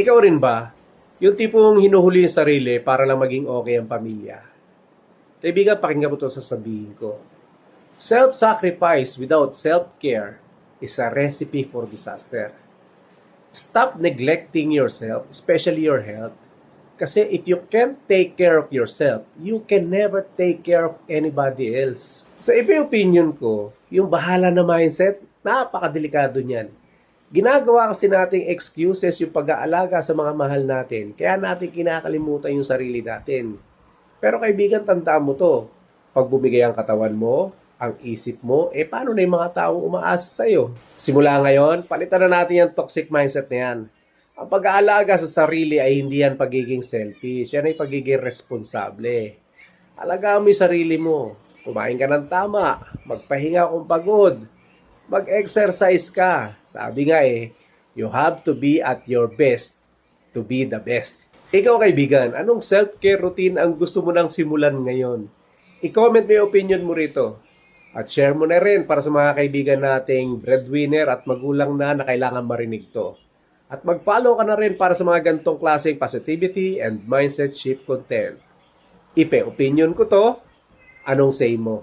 Ikaw rin ba? Yung tipong hinuhuli yung sarili para lang maging okay ang pamilya. Kaibigan, pakinggan mo ito sasabihin ko. Self-sacrifice without self-care is a recipe for disaster. Stop neglecting yourself, especially your health. Kasi if you can't take care of yourself, you can never take care of anybody else. Sa iba opinion ko, yung bahala na mindset, napakadelikado niyan. Ginagawa kasi nating excuses yung pag-aalaga sa mga mahal natin, kaya natin kinakalimutan yung sarili natin. Pero kaibigan, tandaan mo to. Pag bumigay ang katawan mo, ang isip mo, paano na yung mga taong umaasa sa'yo? Simula ngayon, palitan na natin yung toxic mindset na yan. Ang pag-aalaga sa sarili ay hindi yan pagiging selfish. Yan ay pagiging responsable. Alagaan mo yung sarili mo. Kumain ka ng tama. Magpahinga kung pagod. Mag-exercise ka. Sabi nga you have to be at your best to be the best. Ikaw kaibigan, anong self-care routine ang gusto mo nang simulan ngayon? I-comment mo yung opinion mo rito. At share mo na rin para sa mga kaibigan nating breadwinner at magulang na kailangan marinig to. At mag-follow ka na rin para sa mga gantong klaseng positivity and mindset shift content. Opinion ko to. Anong say mo?